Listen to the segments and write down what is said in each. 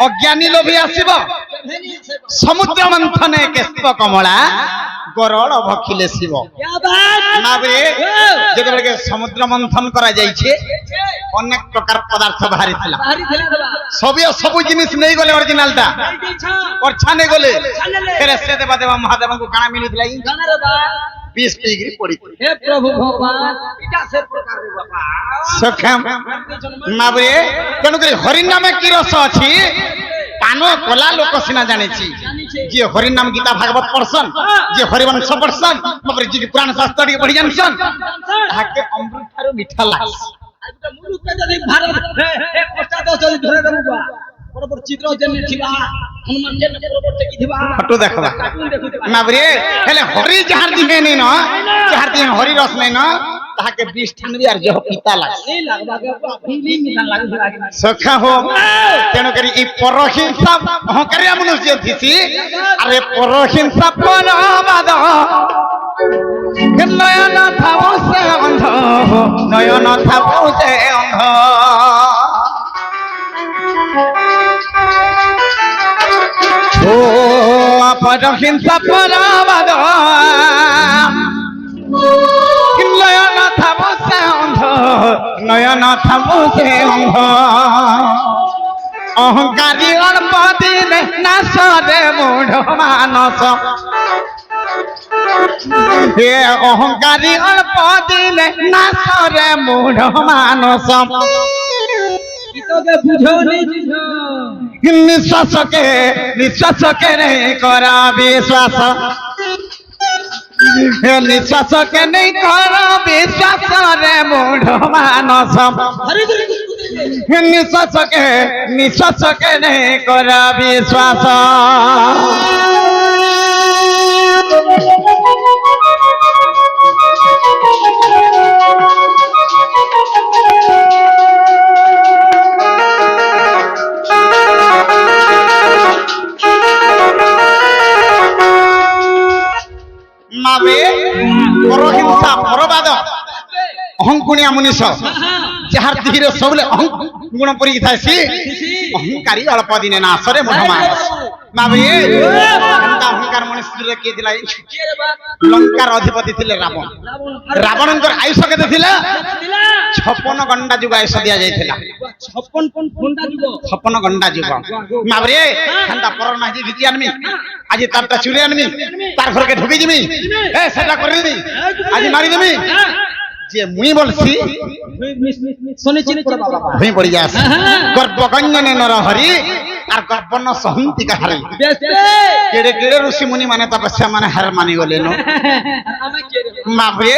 अज्ञानी लोभी आसीब समुद्र मंथने केस्प कमला गरल भखिले शिव माबरे जेते के समुद्र मंथन करा जाइछे अनेक प्रकार पदार्थ बाहरी थिला सब जिनिस नहीं गले ओरिजिनल ता और छाने गले फिर से देवा देवा महादेव को काना मिलुतला बीस डिग्री पड़ी हे प्रभु भगवान इटा से प्रकार रे बाबा सखम माबरे कनु करे हरि नामे की रस अछि पानो कोला लोक सिना जाने छी जे हरि नाम गीता भागवत पढ़सन जे हरिवंश पढ़सन माबरे जी पुराण शास्त्र के पढ़ि जानसन ताके अमृत थारो मीठा लाग आइटा मुलुक के जदी भारत हे पश्चात जदी धरे देबा बरोबर चित्र जने थिबा हनुमान जने बरोबर टेकी थिबा फोटो देखबा माबरे हेले हरि जहार दिहे नै न जहार दिहे हरि रस नै न ताके 20 ठान भी आर जो पिता लाग नहीं लागबा के फिलिंग निकाल लाग सखा हो तेनो करी ई परहिंसा अहंकारिया मनुष्य थिसी अरे परहिंसा परबाद नयन थाओ से अंध नयन थाओ से अंध ओ परहिंसा परबाद नयन थाओ से अंध नयन थाओ से अंध अहंकारी अल्प दिन नाश रे मूढ़ मानस हे अहंकारी अल्प दिन नाश रे मूढ़ मानस निश्वास के नहीं करा विश्वास निश्वास के नहीं करा विश्वास रे मूढ़ मानस निश्वास के नहीं करा विश्वास मावे परहिंसा परबाद अहंकुणिया मनुष्य जहार धीरे सबले गुण परी थासी अहंकारी अल्प दिने नाशरे मूढ़मानस मावे अहंकार मनुष्य के दिला लंकार अधिपति थिले रावण रावणकर आयुष केते थिला 56 घंटा जुग आयुष दिया जायथिला 56 घंटा जुग मावरे हंता पर नाही घिची आनमी आज तारटा चुरी आनमी तार घर के ढुकी जिमी ए सेटा करनी आज मारी देमी जे मुई बोलसी सुनिचित बाबा भई पड़ी जास गर्भगण्यने नरहरि आर गर्भन सहंती का हरि केड़े केड़े ऋषि मुनि माने तपस्या माने हार मानि गले नो माबे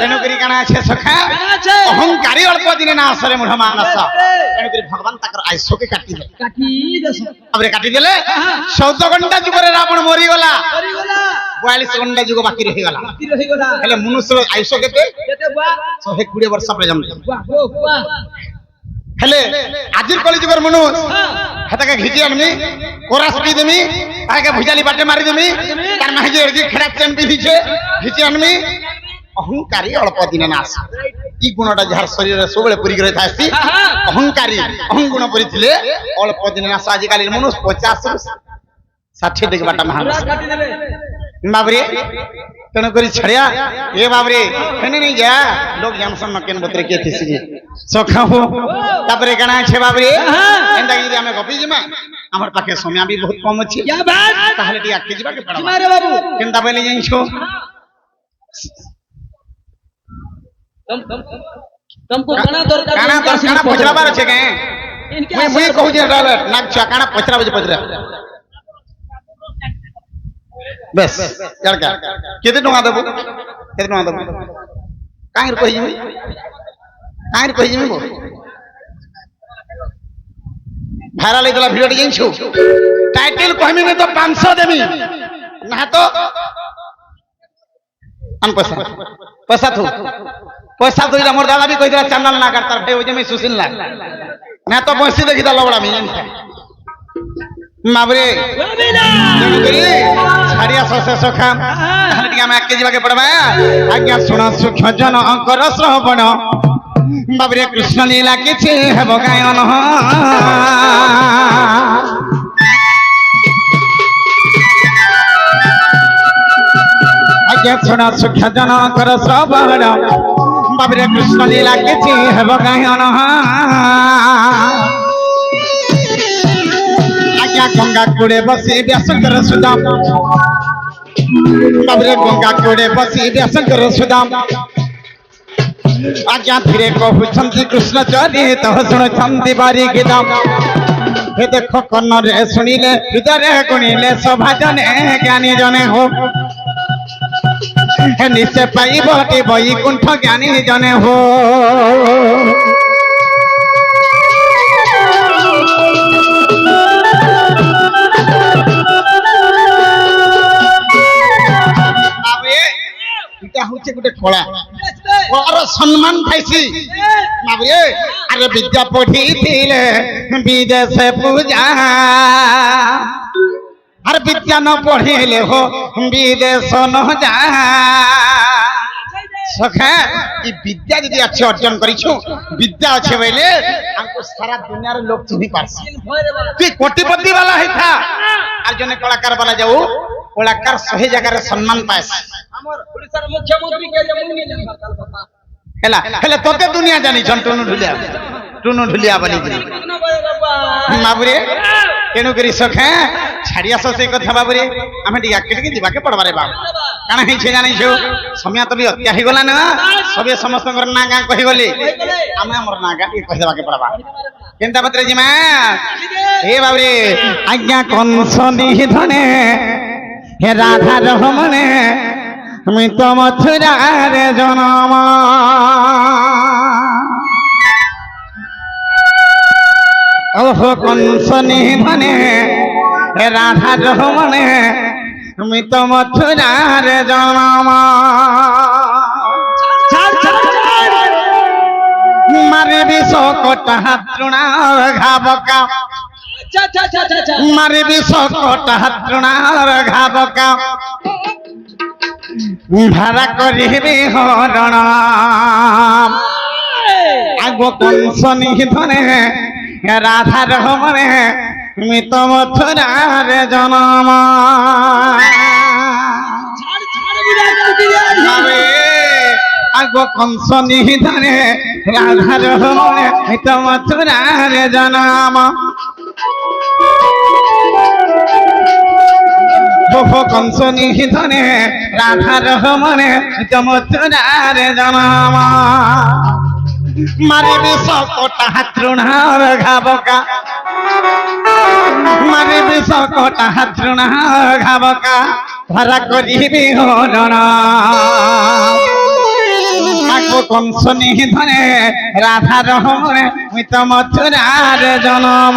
तेनो करी काना छे सखा अहंकारी अल्प दिने ना असरे मूढ़ मानस तेनो करी भगवान ताकर आयुष के काटी दे अबरे काटी देले 14 घंटा जुगरे रावण मरी गला 42 घंटा जुग बाकी रही गला हेले मनुष्य आयुष केते 120 वर्ष पर्यंत हेले आजिर कली जुगर मनुष्य हताके घिची आनमी कोरास पी देमी ताके भुजाली बाटे मारी देमी तार माहे जे खेड़ा चेन पिधी छे घिची आनमी अहंकारी अल्प दिन नाश ई गुणटा जहार शरीर रे सबले पुरी करे थासी अहंकारी अहंगुण पुरी थिले अल्प दिन नाश आज काली मनुष्य 50 60 देख बाटा महान बाबरे तेनो करी छड़िया ए बाबरे कने नहीं जा लोग जानसन न केन बतरे के थिसी सखा हो तापरे कना छे बाबरे एंदा कि हमें गपी जिमा हमर पाखे समय भी बहुत कम अछि क्या बात ताहले टी आके जिबा के पड़बा रे बाबू केनता पहिले जाई छो तुमको काना दरकार काना पचरा बार छे के मुई कहू जे नाक छ काना पचरा बजे पचरा बस लड़का केते टका देबो काहे रे कहि जिमी बो भाइरल इतला वीडियो टी जिंछु टाइटल कहमी में तो 500 देमी ना तो अन पैसा थू मोर दादा भी कहि दिला चैनल ना करता भाई ओ जे में सुशील ना ना तो बंसी देखि दा लबड़ा में माबरे छाड़िया ससे सखा हटिया में आके जीवा के पड़बा आज्ञा सुना सुख जन अंकर श्रवण बाबरे कृष्ण लीला किछि हेबो गायन শুণ সুখ্যা জনকর সবর বাবরে কৃষ্ণ লীলা কিছু ହେବ গায়ন আজ্ঞা গঙ্গা কূলে বসি ব্যাসঙ্কর সুদাম বাবরে গঙ্গা কূলে বসি ব্যাসঙ্কর সুদাম আজ্ঞা ধীরে কহুଛନ୍ତି কৃষ্ণ চরিত শুণুଛନ୍ତି বারিকি দাম হে দেখো কর্ণরে শুনিলে হৃদୟରେ গুণিলে সভা জনে জ্ঞানী জনে হো হে নিশ্চয় পাইব টি বৈকুণ্ঠ জ্ঞানী জনে হো এটা হচ্ছে গোটে কলা কলার সম্মান পাইছি বাবুয়ে আরে বিদ্যা পড়িছিলে বিদেশে পূজা আর বিদ্যা ন পড়িলে হো বিদেশ ন যা সখা এই বিদ্যা যদি আছে অর্জন করিছু বিদ্যা আছে বইলে আমকো সারা দুনিয়ার লোক চিনি পারছে তুই কোটিপতি वाला হইতা আর জনে কলাকার वाला যাও কলাকার সহি জায়গায় সম্মান পাইছে আমার ওড়িশার মুখ্যমন্ত্রী কে মুনি হেলা হেলা তোতে দুনিয়া জানি টুনু ঢুলিয়া বলি বাবুরে তেণু করি সখা ছাড়ি আস সেই কথা বাবুরে আমি টিকে আগে টিকে যাকে পড়বারে বাবু কাଣା হয়েছে জানিছু সময় তো বি হত্যা হয়ে গলা না সবে সমস্ত না গাঁ কহিগলি আমি আমার না গাঁ টিকে কহিদেবাকে পড়বা কেনতা পত্রে জিমা হে বাবুরে আজ্ঞা কংস নিধনে হে রাধা রহমনে আমি তো মথুরার জনম ওহো কংস নিধনে হে রাধা রহমনে আমি তো মথুরার জনম মারিবি শকটা তৃণার ঘাবকা মারিবি শকটা তৃণার ঘাবকা ভাড়া করিবি হরণ আগ কংস নিধনে রাধা রহমনে মিত মথুরার জনম আগ কংস নিধনে রাধা রহমনে মিত মথুরার জনম কংস নিধনে রাধা রহমনে মথুরার জনম মারিবি শকটা তৃণার ঘাবকা মারিবি শকটা তৃণার ঘাবকা ভাড়া করিবি হরণ আগ কংস নিধনে রাধা রহমনে মিত মথুরার জনম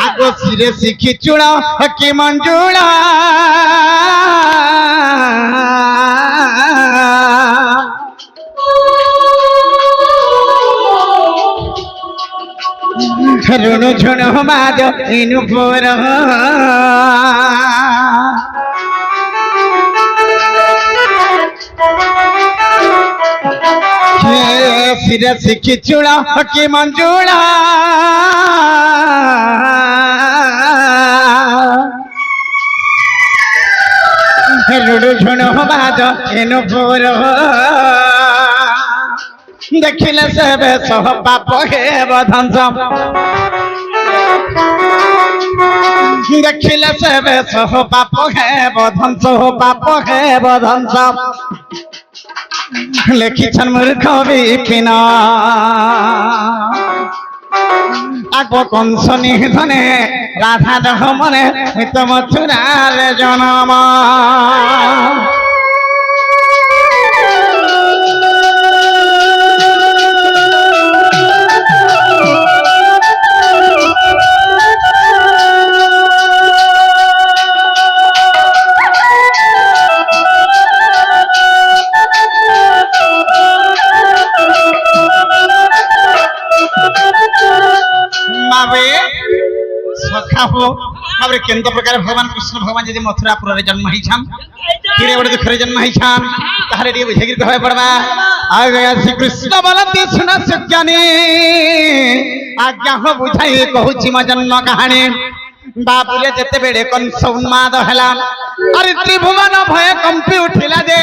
আগো সিরে শিখি চূড়া কি মঞ্জুড়া রুনু ঝুনু বাজ ইনু পুর সিরে শিখি চূড়া কি মঞ্জুড়া রুডু ঝুনু বাজ ইনু পুর দেখিলে সেবে সহ পাপ হেব ধ্বংস দেখিলে সেবে সহ পাপ হেব ধ্বংস পাপ হেব ধ্বংস লেখিছেন মূর্খ বিপিন আগ কংস নিধনে রাধা রহমনে মিত মথুরার জনম ମାବେ ସଖାବ ମାବରେ କେନ୍ଦ୍ର ପ୍ରକାର ଭଗବାନ କୃଷ୍ଣ ଭଗବାନ ଯଦି ମଥୁରାପୁରରେ ଜନ୍ମ ହେଇଛନ୍ କିରେ ଗୋଟେ ଦୁଃଖରେ ଜନ୍ମ ହେଇଛନ୍ ତାହେଲେ ଟିକେ ବୁଝେଇକି କହିବା ପଡବା ଆଜ୍ଞା ଶ୍ରୀକୃଷ୍ଣ ବଲନ୍ତି ଶୁଣ ସୁଜ୍ଞାନୀ ଆଜ୍ଞା ହଁ ବୁଝାଇ କହୁଛି ମୋ ଜନ୍ମ କାହାଣୀ ବାବୁରେ ଯେତେବେଳେ କଂସ ଉନ୍ମାଦ ହେଲା ଆରେ ତ୍ରିଭୁବନ ଭୟ କମ୍ପି ଉଠିଲା ଯେ